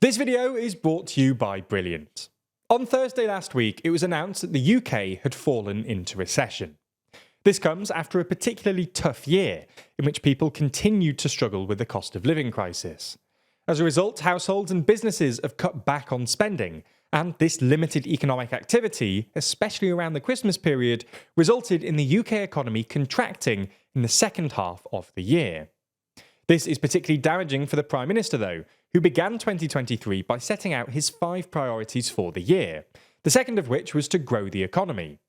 This video is brought to you by Brilliant. On Thursday last week, it was announced that the UK had fallen into recession. This comes after a particularly tough year, in which people continued to struggle with the cost of living crisis. As a result, households and businesses have cut back on spending, and this limited economic activity, especially around the Christmas period, resulted in the UK economy contracting in the second half of the year. This is particularly damaging for the Prime Minister, though, who began 2023 by setting out his 5 priorities for the year, the second of which was to grow the economy.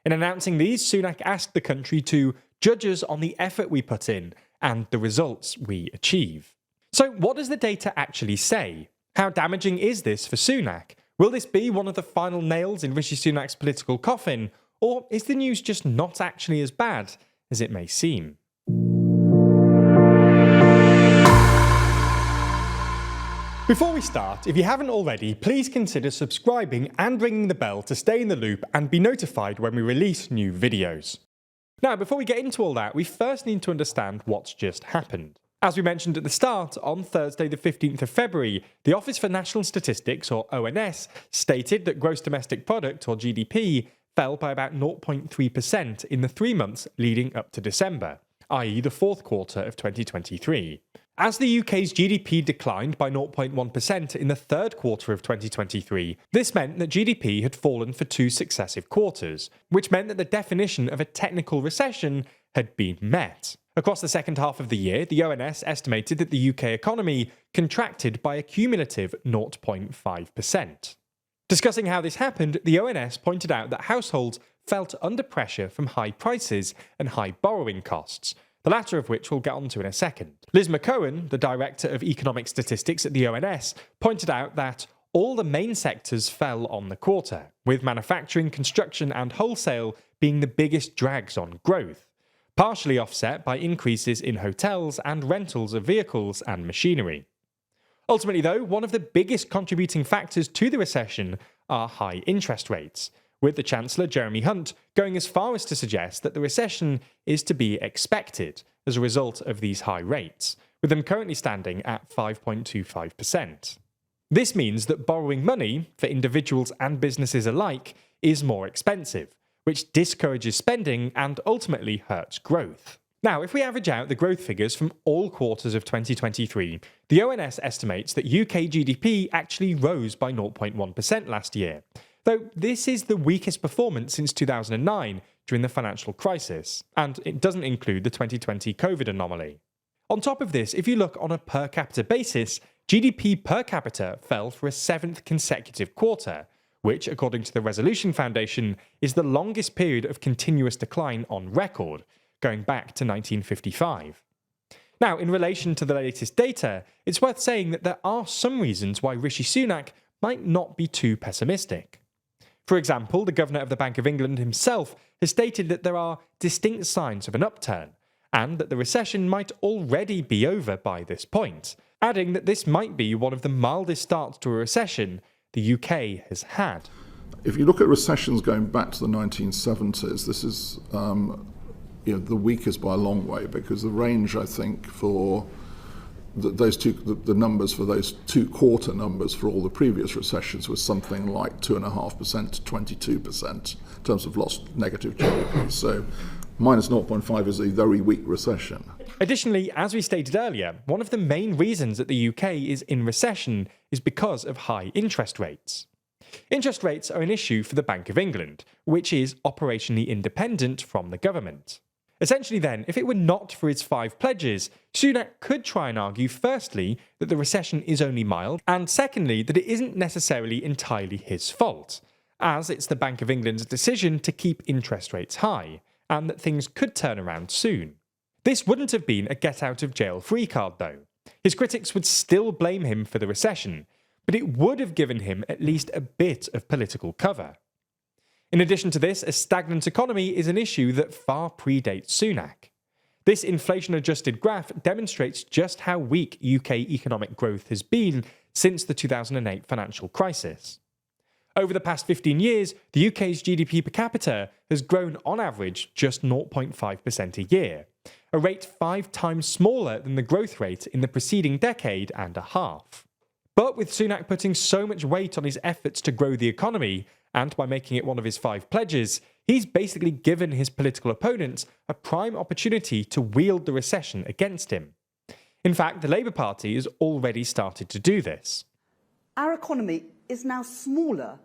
In announcing these, Sunak asked the country to judge us on the effort we put in and the results we achieve. So what does the data actually say? How damaging is this for Sunak? Will this be one of the final nails in Rishi Sunak's political coffin, or is the news just not actually as bad as it may seem? Before we start, if you haven't already, please consider subscribing and ringing the bell to stay in the loop and be notified when we release new videos. Now, before we get into all that, we first need to understand what's just happened. As we mentioned at the start, on Thursday the 15th of February, the Office for National Statistics, or ONS, stated that gross domestic product, or GDP, fell by about 0.3% in the 3 months leading up to December, i.e. the fourth quarter of 2023. As the UK's GDP declined by 0.1% in the third quarter of 2023, this meant that GDP had fallen for 2 successive quarters, which meant that the definition of a technical recession had been met. Across the second half of the year, the ONS estimated that the UK economy contracted by a cumulative 0.5%. Discussing how this happened, the ONS pointed out that households felt under pressure from high prices and high borrowing costs, the latter of which we'll get onto in a second. Liz McCohen, the Director of Economic Statistics at the ONS, pointed out that all the main sectors fell on the quarter, with manufacturing, construction and wholesale being the biggest drags on growth, partially offset by increases in hotels and rentals of vehicles and machinery. Ultimately, though, one of the biggest contributing factors to the recession are high interest rates, with the Chancellor, Jeremy Hunt, going as far as to suggest that the recession is to be expected as a result of these high rates, with them currently standing at 5.25%. This means that borrowing money, for individuals and businesses alike, is more expensive, which discourages spending and ultimately hurts growth. Now, if we average out the growth figures from all quarters of 2023, the ONS estimates that UK GDP actually rose by 0.1% last year, though this is the weakest performance since 2009 during the financial crisis, and it doesn't include the 2020 COVID anomaly. On top of this, if you look on a per capita basis, GDP per capita fell for a 7th consecutive quarter, which, according to the Resolution Foundation, is the longest period of continuous decline on record, going back to 1955. Now, in relation to the latest data, it's worth saying that there are some reasons why Rishi Sunak might not be too pessimistic. For example, the Governor of the Bank of England himself has stated that there are distinct signs of an upturn, and that the recession might already be over by this point, adding that this might be one of the mildest starts to a recession the UK has had. If you look at recessions going back to the 1970s, this is the weakest by a long way, because the range, I think, for the numbers for those 2 quarter numbers for all the previous recessions was something like 2.5% to 22% in terms of lost negative GDP. So minus 0.5 is a very weak recession. Additionally, as we stated earlier, one of the main reasons that the UK is in recession is because of high interest rates. Interest rates are an issue for the Bank of England, which is operationally independent from the government. Essentially then, if it were not for its 5 pledges, Sunak could try and argue firstly that the recession is only mild, and secondly that it isn't necessarily entirely his fault, as it's the Bank of England's decision to keep interest rates high, and that things could turn around soon. This wouldn't have been a get-out-of-jail-free card, though. His critics would still blame him for the recession, but it would have given him at least a bit of political cover. In addition to this, a stagnant economy is an issue that far predates Sunak. This inflation-adjusted graph demonstrates just how weak UK economic growth has been since the 2008 financial crisis. Over the past 15 years, the UK's GDP per capita has grown on average just 0.5% a year, a rate 5 times smaller than the growth rate in the preceding decade and a half. But with Sunak putting so much weight on his efforts to grow the economy, and by making it one of his 5 pledges, he's basically given his political opponents a prime opportunity to wield the recession against him. In fact, the Labour Party has already started to do this. Our economy is now smaller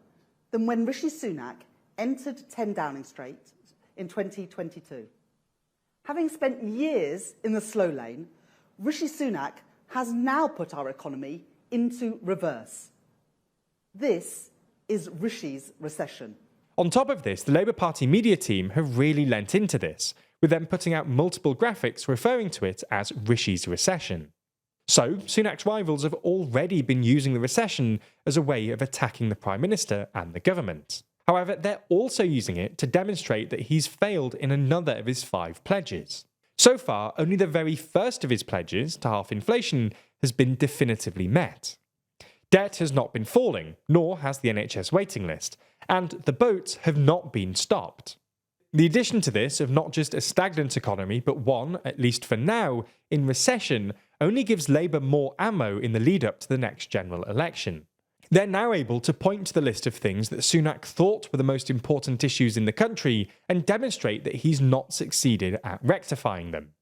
than when Rishi Sunak entered 10 Downing Street in 2022. Having spent years in the slow lane, Rishi Sunak has now put our economy into reverse. This is Rishi's recession. On top of this, the Labour Party media team have really lent into this, with them putting out multiple graphics referring to it as Rishi's recession. So, Sunak's rivals have already been using the recession as a way of attacking the Prime Minister and the government. However, they're also using it to demonstrate that he's failed in another of his 5 pledges. So far, only the very first of his pledges, to halve inflation, has been definitively met. Debt has not been falling, nor has the NHS waiting list, and the boats have not been stopped. The addition to this of not just a stagnant economy, but one, at least for now, in recession, only gives Labour more ammo in the lead up to the next general election. They're now able to point to the list of things that Sunak thought were the most important issues in the country and demonstrate that he's not succeeded at rectifying them.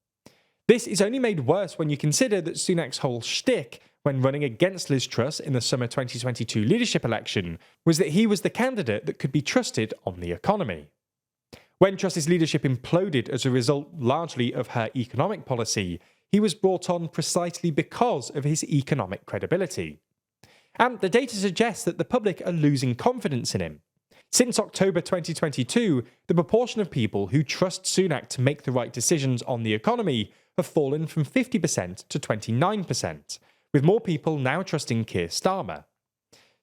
This is only made worse when you consider that Sunak's whole shtick when running against Liz Truss in the summer 2022 leadership election was that he was the candidate that could be trusted on the economy. When Truss's leadership imploded as a result largely of her economic policy, he was brought on precisely because of his economic credibility. And the data suggests that the public are losing confidence in him. Since October 2022, the proportion of people who trust Sunak to make the right decisions on the economy have fallen from 50% to 29%, with more people now trusting Keir Starmer.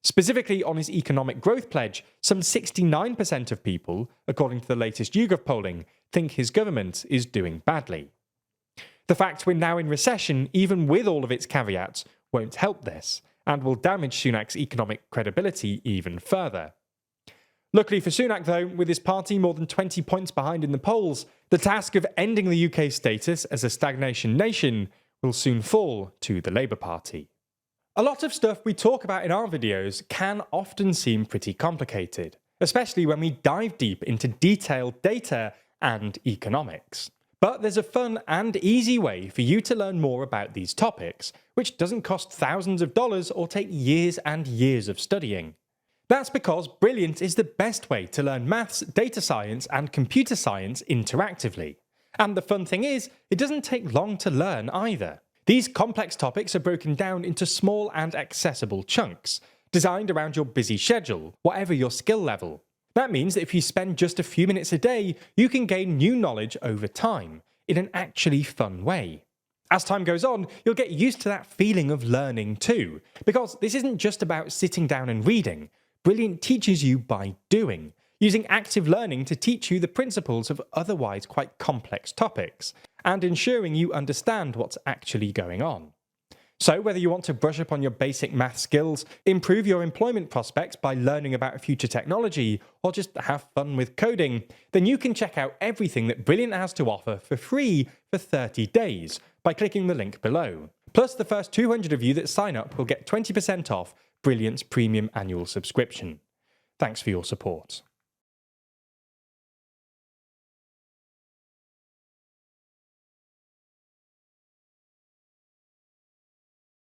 Specifically on his economic growth pledge, some 69% of people, according to the latest YouGov polling, think his government is doing badly. The fact we're now in recession, even with all of its caveats, won't help this, and will damage Sunak's economic credibility even further. Luckily for Sunak though, with his party more than 20 points behind in the polls, the task of ending the UK's status as a stagnation nation will soon fall to the Labour Party. A lot of stuff we talk about in our videos can often seem pretty complicated, especially when we dive deep into detailed data and economics. But there's a fun and easy way for you to learn more about these topics, which doesn't cost thousands of dollars or take years and years of studying. That's because Brilliant is the best way to learn maths, data science, and computer science interactively. And the fun thing is, it doesn't take long to learn either. These complex topics are broken down into small and accessible chunks, designed around your busy schedule, whatever your skill level. That means that if you spend just a few minutes a day, you can gain new knowledge over time, in an actually fun way. As time goes on, you'll get used to that feeling of learning too, because this isn't just about sitting down and reading. Brilliant teaches you by doing, using active learning to teach you the principles of otherwise quite complex topics, and ensuring you understand what's actually going on. So whether you want to brush up on your basic math skills, improve your employment prospects by learning about future technology, or just have fun with coding, then you can check out everything that Brilliant has to offer for free for 30 days by clicking the link below. Plus, the first 200 of you that sign up will get 20% off Brilliant's premium annual subscription. Thanks for your support.